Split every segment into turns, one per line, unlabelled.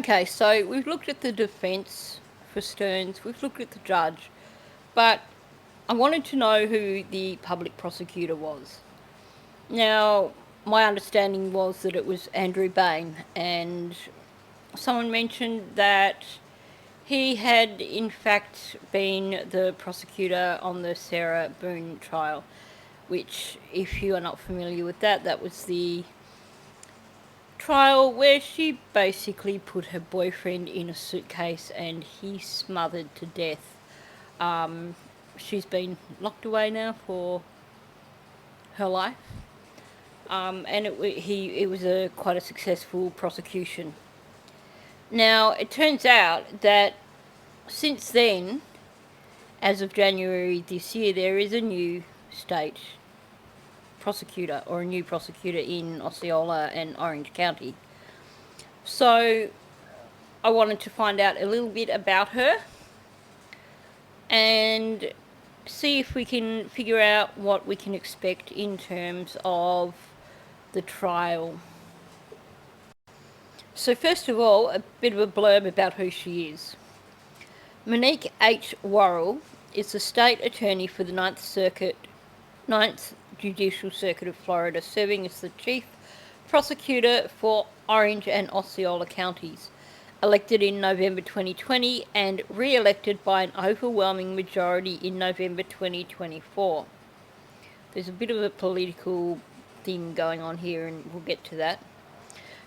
Okay, so we've looked at the defence for Stearns, we've looked at the judge, but I wanted to know who the public prosecutor was. Now, my understanding was that it was Andrew Bain, and someone mentioned that he had in fact been the prosecutor on the Sarah Boone trial, which, if you are not familiar with that, that was the trial where she basically put her boyfriend in a suitcase and he smothered to death. She's been locked away now for her life, and it was quite a successful prosecution. Now, it turns out that since then, as of January this year, there is a new state prosecutor, or a new prosecutor in Osceola and Orange County. So I wanted to find out a little bit about her and see if we can figure out what we can expect in terms of the trial. So first of all, a bit of a blurb about who she is. Monique H. Worrell is the state attorney for the Ninth Judicial Circuit of Florida, serving as the chief prosecutor for Orange and Osceola counties, elected in November 2020 and re-elected by an overwhelming majority in November 2024. There's a bit of a political thing going on here, and we'll get to that.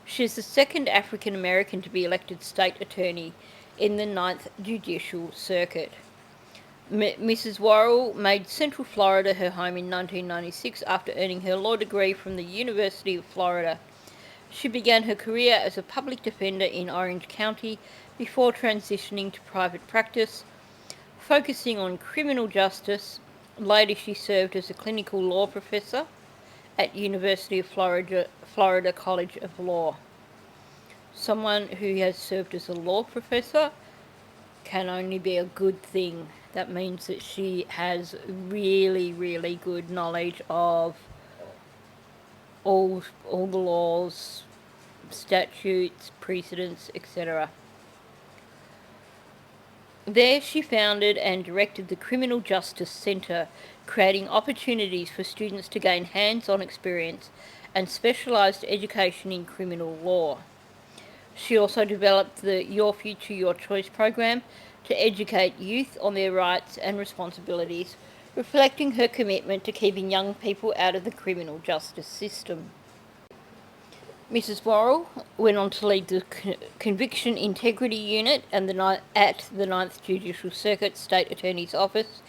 She's the second African American to be elected state attorney in the Ninth Judicial Circuit. Mrs. Worrell made Central Florida her home in 1996 after earning her law degree from the University of Florida. She began her career as a public defender in Orange County before transitioning to private practice, focusing on criminal justice. Later she served as a clinical law professor at University of Florida College of Law. Someone who has served as a law professor can only be a good thing. That means that she has really, really good knowledge of all the laws, statutes, precedents, etc. There she founded and directed the Criminal Justice Center, creating opportunities for students to gain hands-on experience and specialized education in criminal law. She also developed the Your Future, Your Choice program to educate youth on their rights and responsibilities, reflecting her commitment to keeping young people out of the criminal justice system. Mrs. Worrell went on to lead the Conviction Integrity Unit at the Ninth Judicial Circuit State Attorney's Office,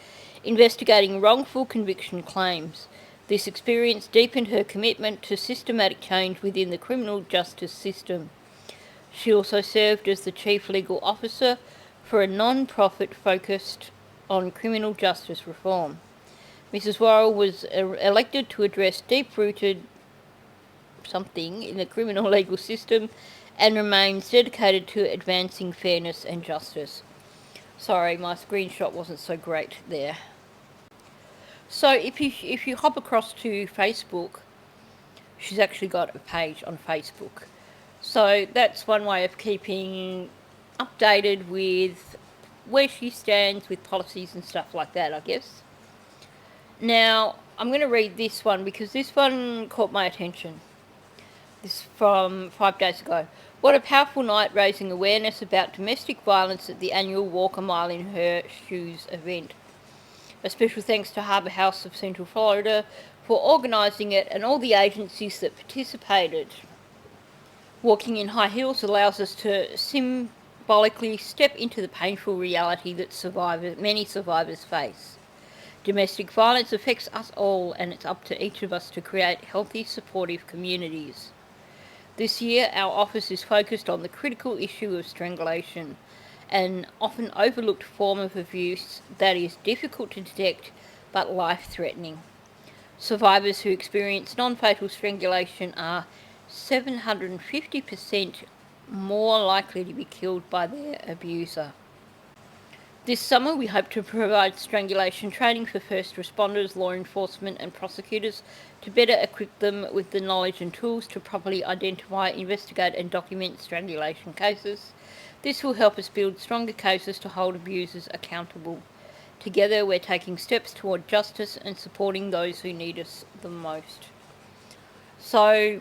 investigating wrongful conviction claims. This experience deepened her commitment to systematic change within the criminal justice system. She also served as the Chief Legal Officer for a non-profit focused on criminal justice reform. Mrs. Worrell was elected to address deep-rooted something in the criminal legal system and remains dedicated to advancing fairness and justice. Sorry, my screenshot wasn't so great there. So if you hop across to Facebook, she's actually got a page on Facebook. So that's one way of keeping updated with where she stands with policies and stuff like that, I guess. Now, I'm going to read this one because this one caught my attention. This is from 5 days ago. What a powerful night raising awareness about domestic violence at the annual Walk a Mile in Her Shoes event. A special thanks to Harbour House of Central Florida for organising it and all the agencies that participated. Walking in high heels allows us to symbolically step into the painful reality that many survivors face. Domestic violence affects us all, and it's up to each of us to create healthy, supportive communities. This year, our office is focused on the critical issue of strangulation, an often overlooked form of abuse that is difficult to detect but life-threatening. Survivors who experience non-fatal strangulation are 750% more likely to be killed by their abuser. This summer, we hope to provide strangulation training for first responders, law enforcement, and prosecutors to better equip them with the knowledge and tools to properly identify, investigate, and document strangulation cases. This will help us build stronger cases to hold abusers accountable. Together, we're taking steps toward justice and supporting those who need us the most. So,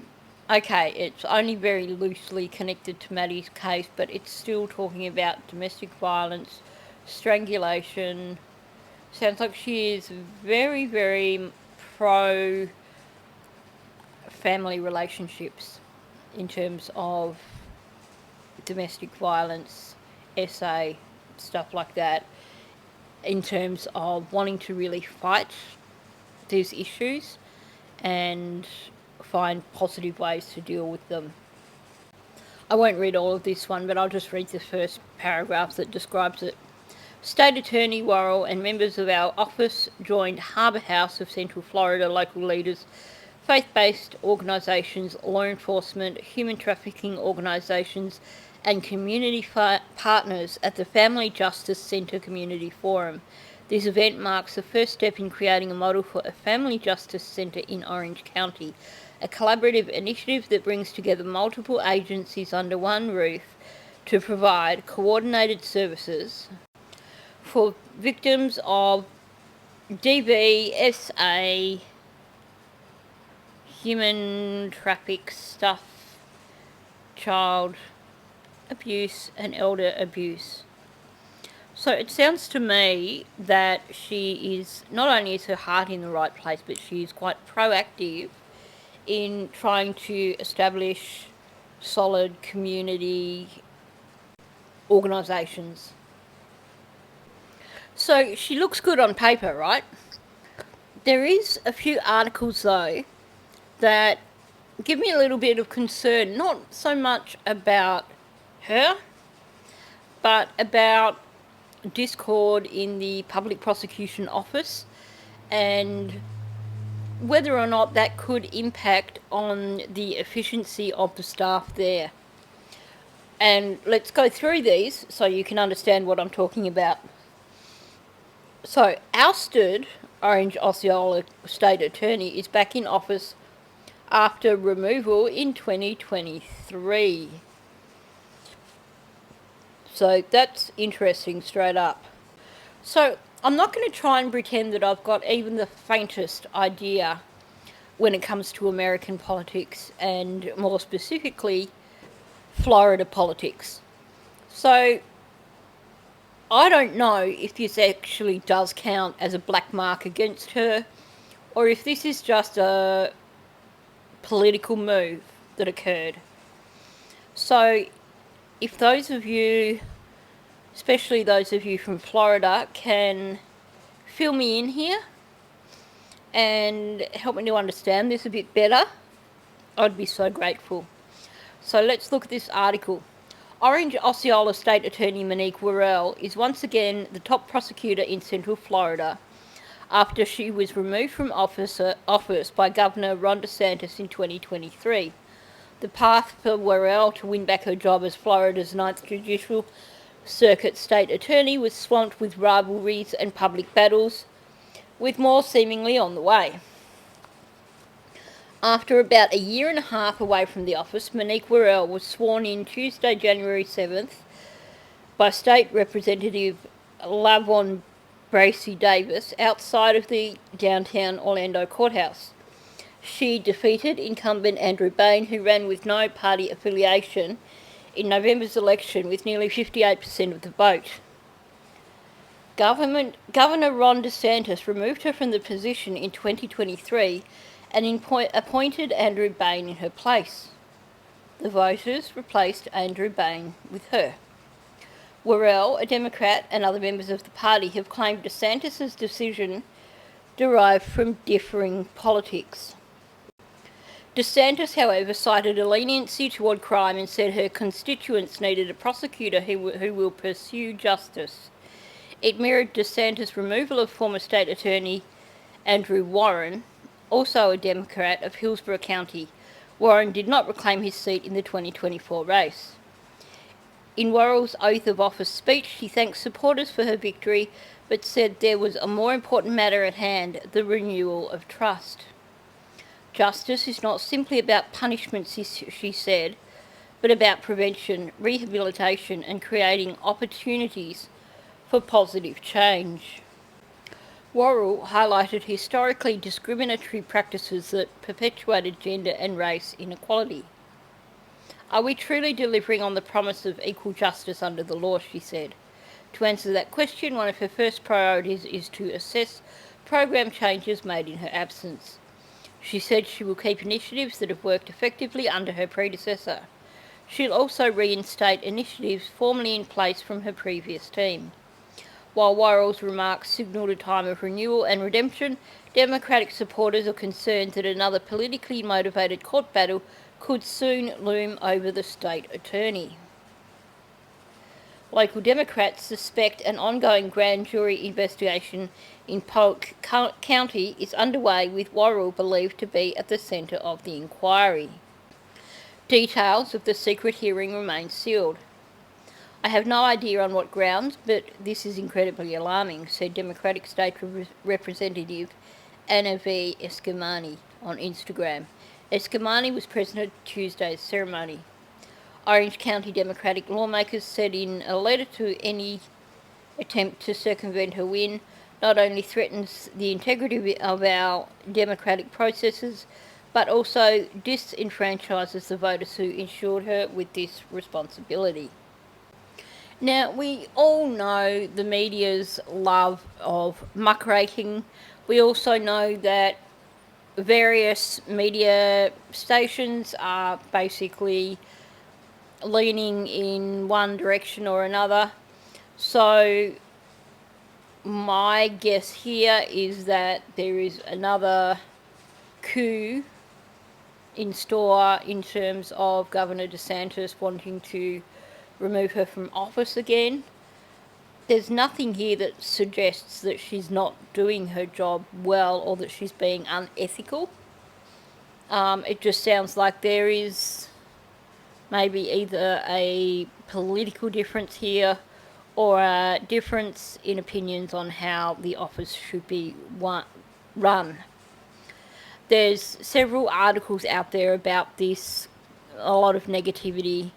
okay, it's only very loosely connected to Maddie's case, but it's still talking about domestic violence, strangulation. Sounds like she is very, very pro family relationships in terms of domestic violence, SA, stuff like that, in terms of wanting to really fight these issues and find positive ways to deal with them. I won't read all of this one, but I'll just read the first paragraph that describes it. State Attorney Worrell and members of our office joined Harbour House of Central Florida local leaders, faith-based organisations, law enforcement, human trafficking organisations, and community partners at the Family Justice Centre Community Forum. This event marks the first step in creating a model for a family justice centre in Orange County, a collaborative initiative that brings together multiple agencies under one roof to provide coordinated services for victims of DV, SA, human traffic stuff, child abuse, and elder abuse. So it sounds to me that she is, not only is her heart in the right place, but she is quite proactive in trying to establish solid community organisations. So she looks good on paper, right? There is a few articles though that give me a little bit of concern, not so much about her, but about discord in the public prosecution office and whether or not that could impact on the efficiency of the staff there. And let's go through these so you can understand what I'm talking about. So, ousted Orange Osceola State Attorney is back in office after removal in 2023. So that's interesting straight up. So I'm not going to try and pretend that I've got even the faintest idea when it comes to American politics and more specifically Florida politics. So I don't know if this actually does count as a black mark against her or if this is just a political move that occurred. So if those of you, especially those of you from Florida, can fill me in here and help me to understand this a bit better, I'd be so grateful. So let's look at this article. Orange Osceola State Attorney Monique Worrell is once again the top prosecutor in Central Florida after she was removed from office by Governor Ron DeSantis in 2023. The path for Worrell to win back her job as Florida's 9th Judicial Circuit State Attorney was swamped with rivalries and public battles, with more seemingly on the way. After about a year and a half away from the office, Monique Worrell was sworn in Tuesday, January 7th, by State Representative Lavon Bracey Davis outside of the downtown Orlando courthouse. She defeated incumbent Andrew Bain, who ran with no party affiliation in November's election with nearly 58% of the vote. Governor Ron DeSantis removed her from the position in 2023 and appointed Andrew Bain in her place. The voters replaced Andrew Bain with her. Worrell, a Democrat, and other members of the party have claimed DeSantis' decision derived from differing politics. DeSantis, however, cited a leniency toward crime and said her constituents needed a prosecutor who will pursue justice. It mirrored DeSantis' removal of former state attorney Andrew Warren, also a Democrat, of Hillsborough County. Warren did not reclaim his seat in the 2024 race. In Worrell's oath of office speech, she thanked supporters for her victory, but said there was a more important matter at hand, the renewal of trust. Justice is not simply about punishment, she said, but about prevention, rehabilitation, and creating opportunities for positive change. Worrell highlighted historically discriminatory practices that perpetuated gender and race inequality. Are we truly delivering on the promise of equal justice under the law, she said. To answer that question, one of her first priorities is to assess program changes made in her absence. She said she will keep initiatives that have worked effectively under her predecessor. She'll also reinstate initiatives formerly in place from her previous team. While Worrell's remarks signalled a time of renewal and redemption, Democratic supporters are concerned that another politically motivated court battle could soon loom over the state attorney. Local Democrats suspect an ongoing grand jury investigation in Polk County is underway, with Worrell believed to be at the centre of the inquiry. Details of the secret hearing remain sealed. I have no idea on what grounds, but this is incredibly alarming, said Democratic State Representative Anna V. Escamani on Instagram. Escamani was present at Tuesday's ceremony. Orange County Democratic lawmakers said in a letter to any attempt to circumvent her win not only threatens the integrity of our democratic processes, but also disenfranchises the voters who ensured her with this responsibility. Now, we all know the media's love of muckraking. We also know that various media stations are basically leaning in one direction or another. So my guess here is that there is another coup in store in terms of Governor DeSantis wanting to remove her from office again. There's nothing here that suggests that she's not doing her job well or that she's being unethical. It just sounds like there is maybe either a political difference here or a difference in opinions on how the office should be run. There's several articles out there about this, a lot of negativity.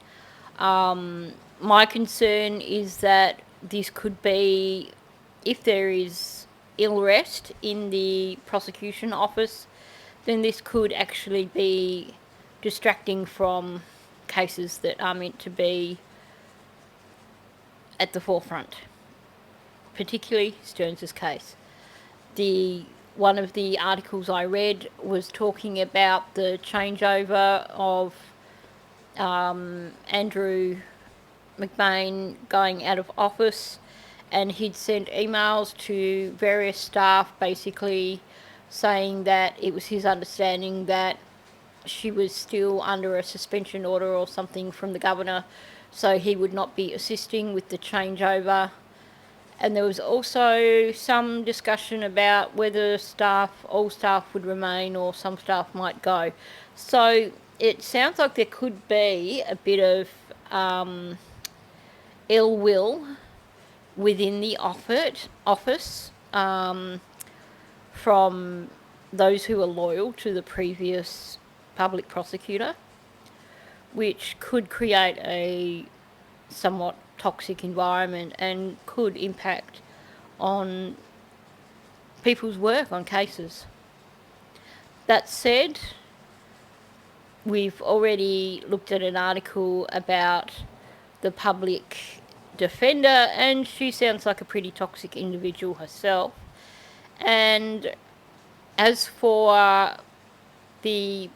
My concern is that this could be, if there is ill rest in the prosecution office, then this could actually be distracting from cases that are meant to be at the forefront, particularly Stearns' case. One of the articles I read was talking about the changeover of Andrew Bain going out of office, and he'd sent emails to various staff basically saying that it was his understanding that she was still under a suspension order or something from the governor, so he would not be assisting with the changeover. And there was also some discussion about whether all staff would remain or some staff might go. So it sounds like there could be a bit of ill will within the office from those who are loyal to the previous public prosecutor, which could create a somewhat toxic environment and could impact on people's work on cases. That said, we've already looked at an article about the public defender, and she sounds like a pretty toxic individual herself. And as for the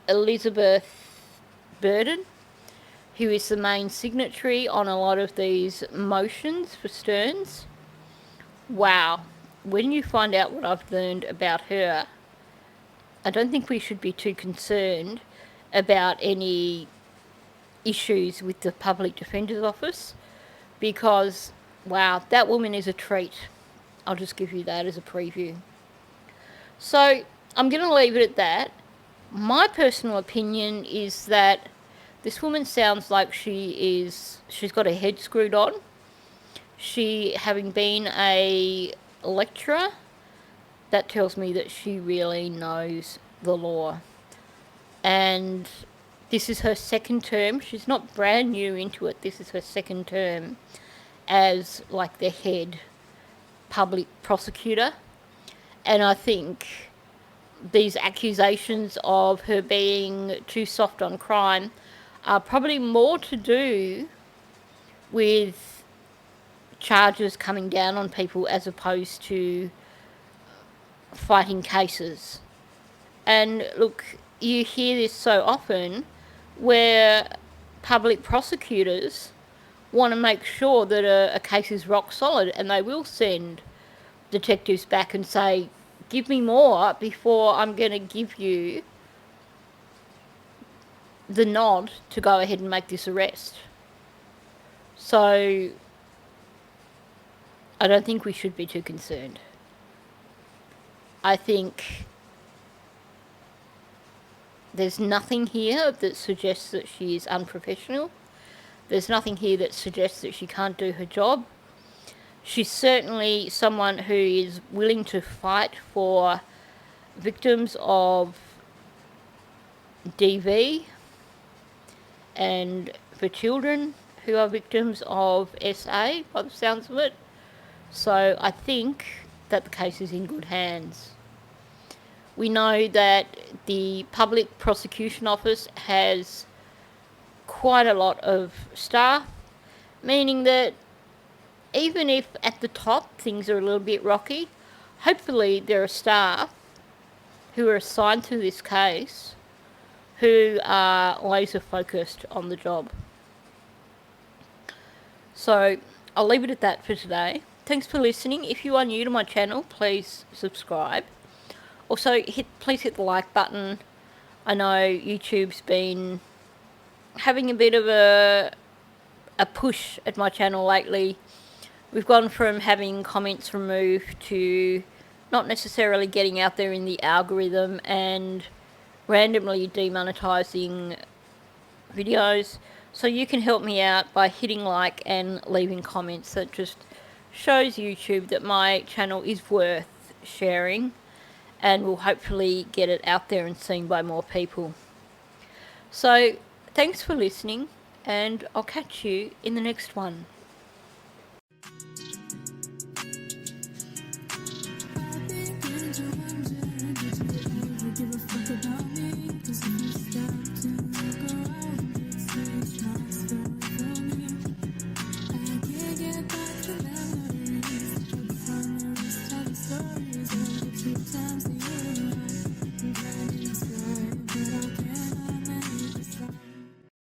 Elizabeth Burden, who is the main signatory on a lot of these motions for Stearns, wow, when you find out what I've learned about her, I don't think we should be too concerned about any issues with the public defender's office, because, wow, that woman is a treat. I'll just give you that as a preview. So I'm going to leave it at that. My personal opinion is that This woman sounds like she's got her head screwed on. She, having been a lecturer, that tells me that she really knows the law. And this is her second term. She's not brand new into it. This is her second term as like the head public prosecutor. And I think these accusations of her being too soft on crime are probably more to do with charges coming down on people as opposed to fighting cases. And look, you hear this so often where public prosecutors want to make sure that a case is rock solid, and they will send detectives back and say, give me more before I'm going to give you the nod to go ahead and make this arrest. So I don't think we should be too concerned. I think there's nothing here that suggests that she is unprofessional. There's nothing here that suggests that she can't do her job. She's certainly someone who is willing to fight for victims of DV and for children who are victims of SA, by the sounds of it. So I think that the case is in good hands. We know that the Public Prosecution Office has quite a lot of staff, meaning that even if at the top things are a little bit rocky, hopefully there are staff who are assigned to this case who are laser focused on the job. So I'll leave it at that for today. Thanks for listening. If you are new to my channel, please subscribe. Also, please hit the like button. I know YouTube's been having a bit of a push at my channel lately. We've gone from having comments removed to not necessarily getting out there in the algorithm and randomly demonetizing videos. So you can help me out by hitting like and leaving comments. That just shows YouTube that my channel is worth sharing and will hopefully get it out there and seen by more people. So thanks for listening, and I'll catch you in the next one.